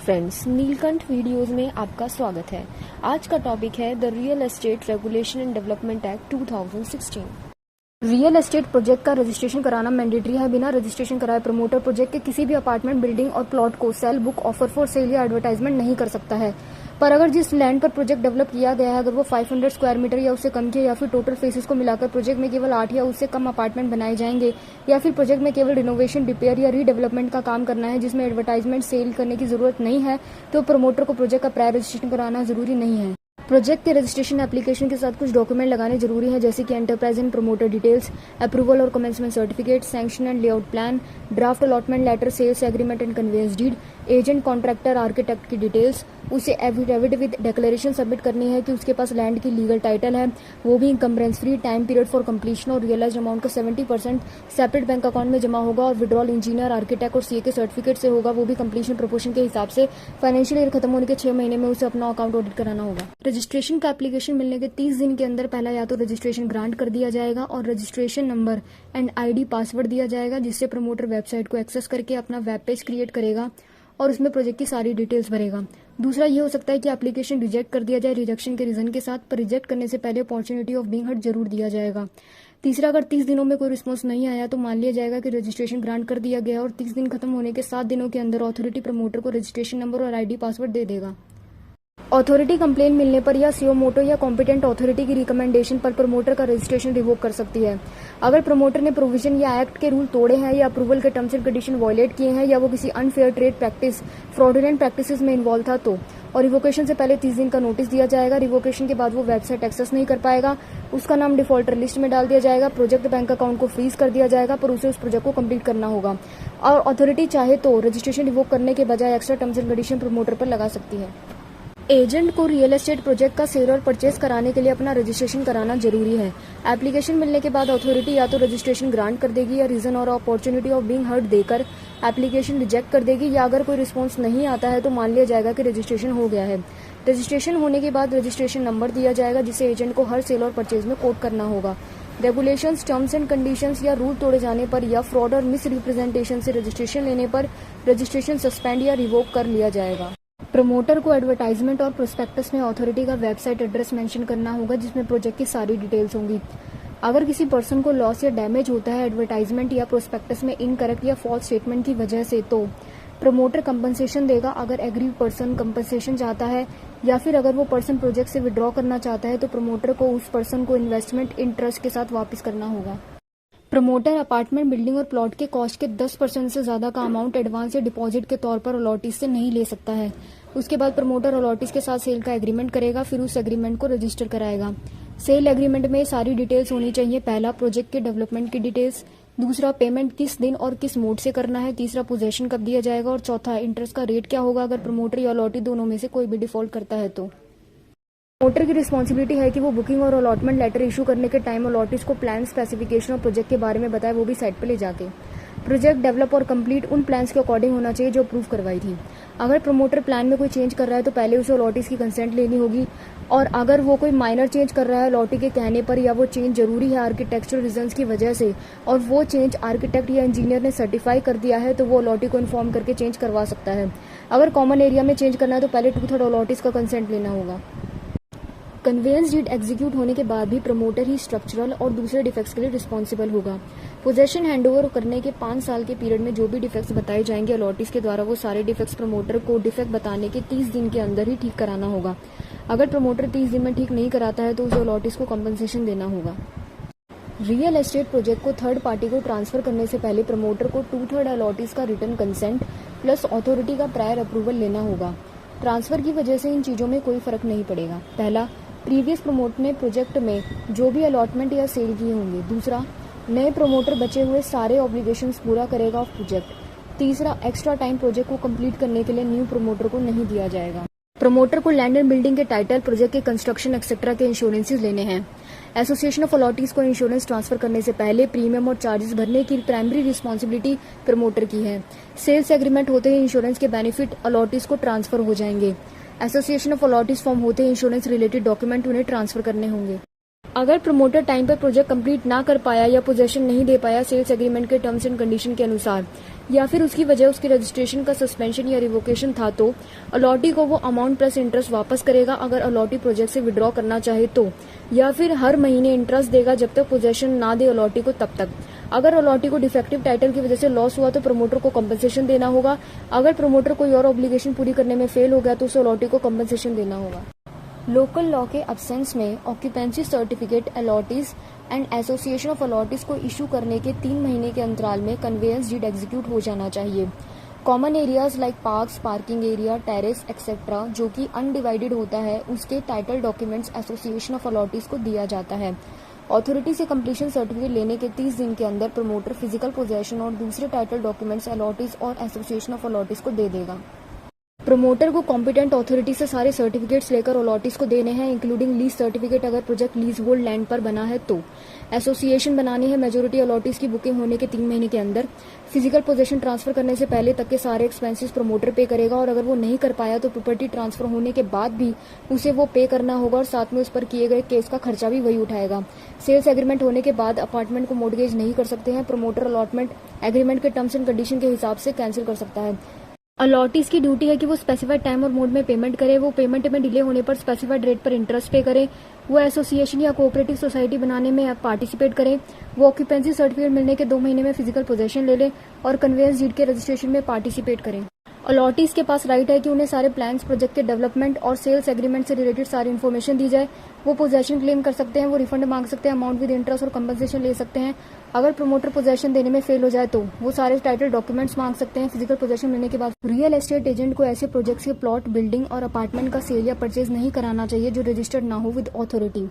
Friends, Neelkanth videos में आपका स्वागत है। आज का टॉपिक है the real estate regulation and development act 2016। Real estate project का रजिस्ट्रेशन कराना मैंडेटरी है। बिना रजिस्ट्रेशन कराए प्रमोटर प्रोजेक्ट के किसी भी अपार्टमेंट, बिल्डिंग और प्लॉट को sale, book, offer for sale या एडवर्टाइजमेंट नहीं कर सकता है। पर अगर जिस लैंड पर प्रोजेक्ट डेवलप किया गया है, अगर वो 500 स्क्वायर मीटर या उससे कम के या फिर टोटल फेसेस को मिलाकर प्रोजेक्ट में केवल 8 या उससे कम अपार्टमेंट बनाए जाएंगे, या फिर प्रोजेक्ट में केवल रिनोवेशन, रिपेयर या रीडेवलपमेंट का काम करना है जिसमें एडवर्टाइजमेंट, सेल करने की जरूरत नहीं है, तो प्रमोटर को प्रोजेक्ट का प्रायर रजिस्ट्रेशन कराना जरूरी नहीं है। प्रोजेक्ट के रजिस्ट्रेशन एप्लीकेशन के साथ कुछ डॉक्यूमेंट लगाने जरूरी है, जैसे कि enterprise and promoter details, approval और commencement certificate, sanction and layout plan, draft allotment letter, sales agreement and conveyance deed, agent, contractor, architect की डिटेल्स। उसे एफिडेविट विद डिक्लेरेशन सबमिट करनी है कि उसके पास लैंड की लीगल टाइटल है, वो भी encumbrance free, time period for completion और रियलाइज्ड अमाउंट का 70% सेपरेट बैंक अकाउंट में जमा होगा और विड्रॉल इंजीनियर, आर्किटेक्ट और सीए के सर्टिफिकेट से होगा, वो भी कंप्लीशन प्रोपोर्शन के हिसाब से। फाइनेंशियल ईयर खत्म होने के 6 महीने में उसे अपना अकाउंट ऑडिट कराना होगा। रजिस्ट्रेशन का एप्लीकेशन मिलने के 30 दिन के अंदर पहला या तो रजिस्ट्रेशन ग्रांट कर दिया जाएगा और registration number and ID password दिया जाएगा, जिससे प्रमोटर वेबसाइट को एक्सेस करके अपना वेब पेज क्रिएट करेगा और उसमें प्रोजेक्ट की सारी डिटेल्स भरेगा। दूसरा ये हो सकता है कि एप्लीकेशन रिजेक्ट कर दिया जाए रिजेक्शन के रीजन के साथ, पर रिजेक्ट करने से पहले अपॉर्चुनिटी ऑफ बीइंग हर्ड जरूर दिया जाएगा। तीसरा, अगर 30 दिनों में कोई रिस्पॉन्स नहीं आया तो मान लिया जाएगा कि रजिस्ट्रेशन ग्रांट कर दिया गया और 30 दिन खत्म होने के 7 दिनों के अंदर अथॉरिटी प्रमोटर को रजिस्ट्रेशन नंबर और आईडी पासवर्ड दे देगा। अथॉरिटी कंप्लेन मिलने पर या सीओ मोटो या कॉम्पिटेंट अथॉरिटी की रिकमेंडेशन पर प्रमोटर का रजिस्ट्रेशन रिवोक कर सकती है। अगर प्रमोटर ने प्रोविजन या एक्ट के रूल तोड़े हैं या अप्रूवल के टर्म्स एंड कंडीशन वायलेट किए हैं या वो किसी unfair trade practice, fraudulent practices में इन्वॉल्व था तो, और रिवोकेशन से पहले 30 दिन का नोटिस दिया जाएगा। रिवोकेशन के बाद वो वेबसाइट एक्सेस नहीं कर पाएगा, उसका नाम डिफॉल्टर लिस्ट में डाल दिया जाएगा, प्रोजेक्ट बैंक अकाउंट को फ्रीज कर दिया जाएगा, पर उसे उस प्रोजेक्ट को कंप्लीट करना होगा। और अथॉरिटी चाहे तो रजिस्ट्रेशन रिवोक करने के बजाय extra terms and condition promoter पर लगा सकती है। एजेंट को रियल एस्टेट प्रोजेक्ट का सेल और परचेज कराने के लिए अपना रजिस्ट्रेशन कराना जरूरी है। एप्लीकेशन मिलने के बाद अथॉरिटी या तो रजिस्ट्रेशन ग्रांट कर देगी या रीजन और अपॉर्चुनिटी ऑफ बीइंग हर्ड देकर एप्लीकेशन रिजेक्ट कर देगी, या अगर कोई रिस्पॉन्स नहीं आता है तो मान लिया जाएगा कि रजिस्ट्रेशन हो गया है। रजिस्ट्रेशन होने के बाद रजिस्ट्रेशन नंबर दिया जाएगा, जिसे एजेंट को हर सेल और परचेज में कोड करना होगा। रेगुलेशंस, टर्म्स एंड कंडीशंस या रूल तोड़े जाने पर या फ्रॉड और मिस रिप्रेजेंटेशन से रजिस्ट्रेशन लेने पर रजिस्ट्रेशन सस्पेंड या रिवोक कर लिया जाएगा। प्रमोटर को एडवर्टाइजमेंट और प्रोस्पेक्टस में अथॉरिटी का वेबसाइट एड्रेस मेंशन करना होगा, जिसमें प्रोजेक्ट की सारी डिटेल्स होंगी। अगर किसी पर्सन को लॉस या डैमेज होता है एडवर्टाइजमेंट या प्रोस्पेक्टस में इनकरेक्ट या फॉल्स स्टेटमेंट की वजह से, तो प्रमोटर कंपनसेशन देगा अगर एग्री पर्सन कंपनसेशन चाहता है, या फिर अगर वो पर्सन प्रोजेक्ट से विड्रॉ करना चाहता है तो प्रमोटर को उस पर्सन को इन्वेस्टमेंट इंटरेस्ट के साथ वापस करना होगा। प्रमोटर अपार्टमेंट, बिल्डिंग और प्लॉट के कॉस्ट के 10% से ज्यादा का अमाउंट एडवांस या डिपॉजिट के तौर पर अलॉटीज से नहीं ले सकता है। उसके बाद प्रमोटर अलॉटीज के साथ सेल का एग्रीमेंट करेगा, फिर उस एग्रीमेंट को रजिस्टर कराएगा। सेल एग्रीमेंट में सारी डिटेल्स होनी चाहिए। पहला, प्रोजेक्ट के डेवलपमेंट की डिटेल्स। दूसरा, पेमेंट किस दिन और किस मोड से करना है। तीसरा, पोजेशन कब दिया जाएगा। और चौथा, इंटरेस्ट का रेट क्या होगा अगर प्रमोटर या अलॉटी दोनों में से कोई भी डिफॉल्ट करता है तो। प्रमोटर की रिस्पॉन्सिबिलिटी है कि वो बुकिंग और अलॉटमेंट लेटर इशू करने के टाइम अलॉटीज को प्लान, स्पेसिफिकेशन और प्रोजेक्ट के बारे में बताए, वो भी साइट पे ले जाके। प्रोजेक्ट डेवलप और कंप्लीट उन प्लान्स के अकॉर्डिंग होना चाहिए जो अप्रूव करवाई थी। अगर प्रमोटर प्लान में कोई चेंज कर रहा है तो पहले उसे अलॉटीज की कंसेंट लेनी होगी, और अगर वो कोई माइनर चेंज कर रहा है अलॉटी के कहने पर, या वो चेंज जरूरी है आर्किटेक्चरल रीजंस की वजह से और वो चेंज आर्किटेक्ट या इंजीनियर ने सर्टिफाई कर दिया है, तो वो अलॉटी को इन्फॉर्म करके चेंज करवा सकता है। अगर कॉमन एरिया में चेंज करना है तो पहले 2/3 अलॉटीज का कंसेंट लेना होगा। कन्वेंस डीड एग्जीक्यूट होने के बाद भी प्रमोटर ही स्ट्रक्चरल और दूसरे डिफेक्ट्स के लिए रिस्पॉन्सिबल होगा। पोजेशन हैंडओवर करने के 5 साल के पीरियड में जो भी डिफेक्ट्स बताए जाएंगे अलॉटीज के द्वारा, वो सारे डिफेक्ट्स प्रमोटर को डिफेक्ट बताने के 30 दिन के अंदर ही ठीक कराना होगा। अगर प्रमोटर 30 दिन में ठीक नहीं कराता है तो उसे अलॉटीज को कंपनसेशन देना होगा। रियल एस्टेट प्रोजेक्ट को थर्ड पार्टी को ट्रांसफर करने से पहले प्रमोटर को 2/3 अलॉटीज का रिटर्न कंसेंट प्लस अथॉरिटी का प्रायर अप्रूवल लेना होगा। ट्रांसफर की वजह से इन चीजों में कोई फर्क नहीं पड़ेगा। पहला, प्रीवियस प्रमोटर ने प्रोजेक्ट में जो भी अलॉटमेंट या सेल किए होंगे। दूसरा, नए प्रमोटर बचे हुए सारे ऑब्लिगेशंस पूरा करेगा ऑफ प्रोजेक्ट। तीसरा, एक्स्ट्रा टाइम प्रोजेक्ट को कंप्लीट करने के लिए न्यू प्रमोटर को नहीं दिया जाएगा। प्रमोटर को लैंड एंड बिल्डिंग के टाइटल, प्रोजेक्ट के कंस्ट्रक्शन एक्सेट्रा के इंश्योरेंसेस लेने हैं। एसोसिएशन ऑफ अलॉटीज को इंश्योरेंस ट्रांसफर करने से पहले प्रीमियम और चार्जेस भरने की प्राइमरी रिस्पॉन्सिबिलिटी प्रमोटर की है। सेल्स एग्रीमेंट होते ही इंश्योरेंस के बेनिफिट अलॉटीज को ट्रांसफर हो जाएंगे। एसोसिएशन ऑफ अलॉटीज फॉर्म होते ही इंश्योरेंस रिलेटेड डॉक्यूमेंट उन्हें ट्रांसफर करने होंगे। अगर प्रमोटर टाइम पर प्रोजेक्ट कंप्लीट ना कर पाया या पोजेशन नहीं दे पाया सेल्स एग्रीमेंट के टर्म्स एंड कंडीशन के अनुसार, या फिर उसकी वजह उसके रजिस्ट्रेशन का सस्पेंशन या रिवोकेशन था तो अलॉटी को वो अमाउंट प्लस इंटरेस्ट वापस करेगा अगर अलॉटी प्रोजेक्ट से विड्रॉ करना चाहे तो, या फिर हर महीने इंटरेस्ट देगा जब तक पोजेशन ना दे अलॉटी को तब तक। अगर अलॉटी को डिफेक्टिव टाइटल की वजह से लॉस हुआ तो प्रमोटर को कंपनसेशन देना होगा। अगर प्रमोटर कोई और ऑब्लिगेशन पूरी करने में फेल हो गया तो उसे अलॉटी को कंपनसेशन देना होगा। लोकल लॉ के अब्सेंस में occupancy certificate allottees and association of allottees को इशू करने के 3 महीने के अंतराल में कन्वेयंस डीड एग्जीक्यूट हो जाना चाहिए। Common areas like parks, parking area, terrace etcetera जो कि अनडिवाइडेड होता है उसके title documents association of allottees को दिया जाता है। अथॉरिटी से कंप्लीशन सर्टिफिकेट लेने के 30 दिन के अंदर प्रमोटर फिजिकल पोजेशन और दूसरे टाइटल डॉक्यूमेंट्स अलॉटीज और एसोसिएशन ऑफ अलॉटीज को दे देगा। प्रमोटर को कॉम्पिटेंट अथॉरिटी से सारे सर्टिफिकेट्स लेकर अलॉटीज को देने हैं, इंक्लूडिंग लीज सर्टिफिकेट अगर प्रोजेक्ट लीज होल्ड लैंड पर बना है तो। एसोसिएशन बनानी है मेजोरिटी अलॉटीज की बुकिंग होने के 3 महीने के अंदर। फिजिकल पोजेशन ट्रांसफर करने से पहले तक के सारे एक्सपेंसेस प्रमोटर पे करेगा और अगर वो नहीं कर पाया तो प्रॉपर्टी ट्रांसफर होने के बाद भी उसे वो पे करना होगा और साथ में उस पर किए गए केस का खर्चा भी वही उठाएगा। सेल्स एग्रीमेंट होने के बाद अपार्टमेंट को मोर्टगेज नहीं कर सकते हैं। प्रमोटर अलॉटमेंट एग्रीमेंट के टर्म्स एंड कंडीशन के हिसाब से कैंसिल कर सकता है। अलॉटीज की ड्यूटी है कि वो स्पेसिफाइड टाइम और मोड में पेमेंट करे, वो पेमेंट में डिले होने पर स्पेसिफाइड रेट पर इंटरेस्ट पे करे, वो एसोसिएशन या कोऑपरेटिव सोसाइटी बनाने में पार्टिसिपेट करें, वो ऑक्यूपेंसी सर्टिफिकेट मिलने के 2 महीने में फिजिकल पोजेशन ले लें और कन्वेयंस डीड के रजिस्ट्रेशन में पार्टिसिपेट करें। अलॉटीज के पास राइट है कि उन्हें सारे प्लान्स, प्रोजेक्ट के डेवलपमेंट और सेल्स एग्रीमेंट से रिलेटेड सारी इन्फॉर्मेशन दी जाए। वो पोजेशन क्लेम कर सकते हैं, वो रिफंड मांग सकते हैं, अमाउंट विद इंटरेस्ट और कंपनसेशन ले सकते हैं। अगर प्रमोटर पोजेशन देने में फेल हो जाए तो वो सारे टाइटल डॉक्यूमेंट्स मांग सकते हैं। फिजिकल पोजेशन मिलने के बाद रियल एस्टेट एजेंट को ऐसे प्रोजेक्ट्स के प्लॉट, बिल्डिंग और अपार्टमेंट का सेल या परचेज नहीं कराना चाहिए जो रजिस्टर्ड ना हो विद अथॉरिटी।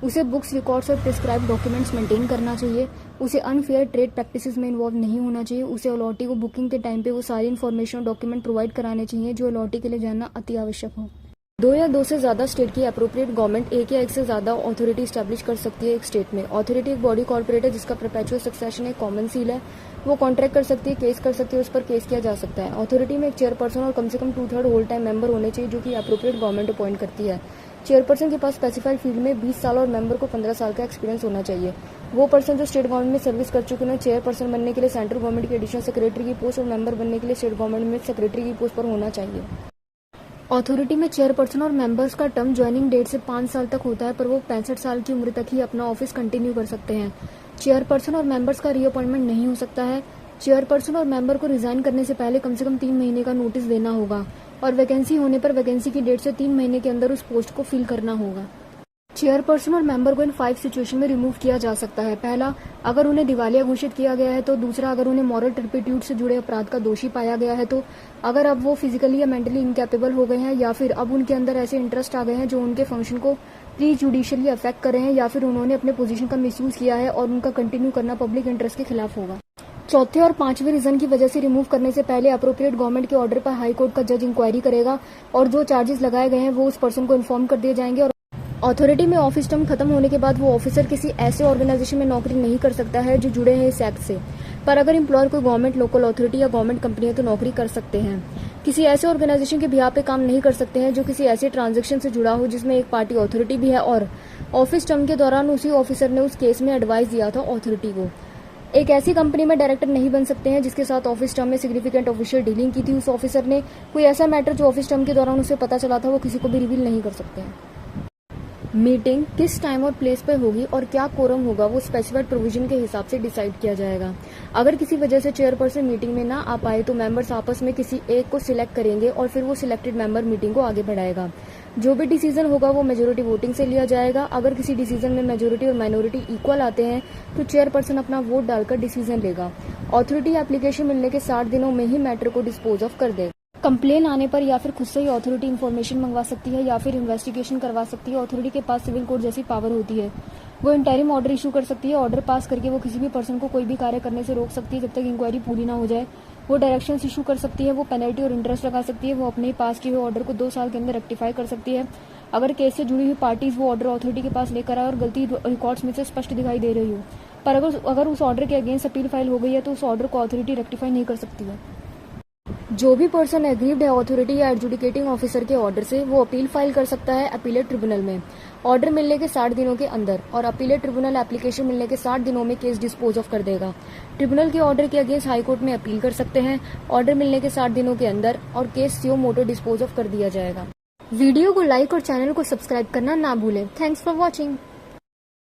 उसे बुक्स, रिकॉर्ड्स और प्रिस्क्राइब डॉक्यूमेंट्स मेंटेन करना चाहिए। उसे अनफेयर ट्रेड प्रैक्टिसेस में इन्वॉल्व नहीं होना चाहिए। उसे अलॉटी को बुकिंग के टाइम पे वो सारी इन्फॉर्मेशन और डॉक्यूमेंट प्रोवाइड कराने चाहिए जो अलॉटी के लिए जानना अति आवश्यक हो। 2 या 2 से ज्यादा स्टेट की अप्रोप्रिएट गवर्नमेंट एक या एक से ज्यादा अथॉरिटी स्टैब्लिश कर सकती है एक स्टेट में। अथॉरिटी एक बॉडी कॉर्पोरेट है जिसका परपेचुअल सक्सेशन एक कॉमन सील है। वो कॉन्ट्रैक्ट कर सकती है, केस कर सकती है, उस पर केस किया जा सकता है। अथॉरिटी में एक चेयरपर्सन और कम से कम 2/3 होल टाइम मेंबर होने चाहिए जो कि अप्रोप्रिएट गवर्नमेंट अपॉइंट करती है। चेयरपर्सन के पास स्पेसिफाइड फील्ड में 20 साल और मेंबर को 15 साल का एक्सपीरियंस होना चाहिए। वो पर्सन जो स्टेट गवर्नमेंट में सर्विस कर चुके हैं चेयरपर्सन बनने के लिए सेंट्रल गवर्नमेंट के एडिशनल सेक्रेटरी की पोस्ट और मेंबर बनने के लिए स्टेट गवर्नमेंट में सेक्रेटरी की पोस्ट पर होना चाहिए। अथॉरिटी में चेयरपर्सन और मेंबर्स का टर्म ज्वाइनिंग डेट से 5 साल तक होता है, पर वो 65 साल की उम्र तक ही अपना ऑफिस कंटिन्यू कर सकते हैं। चेयरपर्सन और मेंबर्स का रीअपॉइंटमेंट नहीं हो सकता है। चेयरपर्सन और मेंबर को रिजाइन करने से पहले कम से कम 3 महीने का नोटिस देना होगा और वैकेंसी होने पर वैकेंसी की डेट से 3 महीने के अंदर उस पोस्ट को फिल करना होगा। चेयरपर्सन और मेंबर को इन 5 सिचुएशन में रिमूव किया जा सकता है। पहला, अगर उन्हें दिवालिया घोषित किया गया है तो। दूसरा, अगर उन्हें मॉरल टर्पिट्यूड से जुड़े अपराध का दोषी पाया गया है तो। अगर अब वो फिजिकली या मेंटली इनकैपेबल हो गए हैं या फिर अब उनके अंदर ऐसे इंटरेस्ट आ गए हैं जो उनके फंक्शन को प्री जुडिशियली अफेक्ट कर रहे हैं या फिर उन्होंने अपने पोजीशन का मिसयूज किया है और उनका कंटिन्यू करना पब्लिक इंटरेस्ट के खिलाफ होगा। चौथे और 5वें रीजन की वजह से रिमूव करने से पहले अप्रोप्रिएट गवर्नमेंट के ऑर्डर पर हाई कोर्ट का जज इंक्वायरी करेगा और जो चार्जेस लगाए गए हैं वो उस पर्सन को इन्फॉर्म कर दिए जाएंगे। और अथॉरिटी में ऑफिस टर्म खत्म होने के बाद वो ऑफिसर किसी ऐसे ऑर्गेनाइजेशन में नौकरी नहीं कर सकता है जो जुड़े हैं इस एक्ट से, पर अगर एम्प्लॉयर कोई गवर्नमेंट, लोकल अथॉरिटी या गवर्नमेंट कंपनी है तो नौकरी कर सकते हैं। किसी ऐसे ऑर्गेनाइजेशन के बिहाफ पे काम नहीं कर सकते हैं जो किसी ऐसे ट्रांजैक्शन से जुड़ा हो जिसमें एक पार्टी अथॉरिटी भी है और ऑफिस टर्म के दौरान उसी ऑफिसर ने उस केस में एडवाइस दिया था अथॉरिटी को। एक ऐसी कंपनी में डायरेक्टर नहीं बन सकते हैं जिसके साथ ऑफिस टर्म में सिग्निफिकेंट ऑफिशियल डीलिंग की थी उस ऑफिसर ने। कोई ऐसा मैटर जो ऑफिस टर्म के दौरान उसे पता चला था वो किसी को भी रिवील नहीं कर सकते हैं। मीटिंग किस टाइम और प्लेस पर होगी और क्या कोरम होगा वो स्पेसिफाइड प्रोविजन के हिसाब से डिसाइड किया जाएगा। अगर किसी वजह से चेयरपर्सन मीटिंग में ना आ पाए तो मेंबर्स आपस में किसी एक को सिलेक्ट करेंगे और फिर वो सिलेक्टेड मेंबर मीटिंग को आगे बढ़ाएगा। जो भी डिसीजन होगा वो मेजोरिटी वोटिंग से लिया जाएगा। अगर किसी डिसीजन में मेजोरिटी और माइनॉरिटी इक्वल आते हैं तो चेयरपर्सन अपना वोट डालकर डिसीजन लेगा। अथॉरिटी एप्लीकेशन मिलने के 60 दिनों में ही मैटर को डिस्पोज ऑफ कर देगा। कंप्लेन आने पर या फिर खुद से ही अथॉरिटी इन्फॉर्मेशन मंगवा सकती है या फिर इन्वेस्टिगेशन करवा सकती है। अथॉरिटी के पास सिविल कोर्ट जैसी पावर होती है। वो इंटरिम ऑर्डर इशू कर सकती है। ऑर्डर पास करके वो किसी भी पर्सन को कोई भी कार्य करने से रोक सकती है जब तक इंक्वायरी पूरी ना हो जाए। वो डायरेक्शंस इशू कर सकती है। वो पेनल्टी और इंटरेस्ट लगा सकती है। वो अपने ही पास किए हुए ऑर्डर को 2 साल के अंदर रेक्टिफाई कर सकती है। अगर केस से जुड़ी हुई पार्टीज वो ऑर्डर अथॉरिटी के पास लेकर आए और गलती रिकॉर्ड्स में से स्पष्ट दिखाई दे रही हो, पर अगर उस ऑर्डर के अगेंस्ट अपील फाइल हो गई है तो उस ऑर्डर को अथॉरिटी रेक्टिफाई नहीं कर सकती है। जो भी पर्सन एग्रीव्ड है अथॉरिटी या एडजुडिकेटिंग ऑफिसर के ऑर्डर से, वो अपील फाइल कर सकता है अपीलेट ट्रिब्यूनल में ऑर्डर मिलने के 60 दिनों के अंदर, और अपीलेट ट्रिब्यूनल एप्लीकेशन मिलने के 60 दिनों में केस डिस्पोज ऑफ कर देगा। ट्रिब्यूनल के ऑर्डर के अगेंस्ट हाई कोर्ट में अपील कर सकते हैं ऑर्डर मिलने के 60 दिनों के अंदर, और case suo motu dispose of कर दिया जाएगा। वीडियो को लाइक और चैनल को सब्सक्राइब करना ना भूलें। Thanks for watching.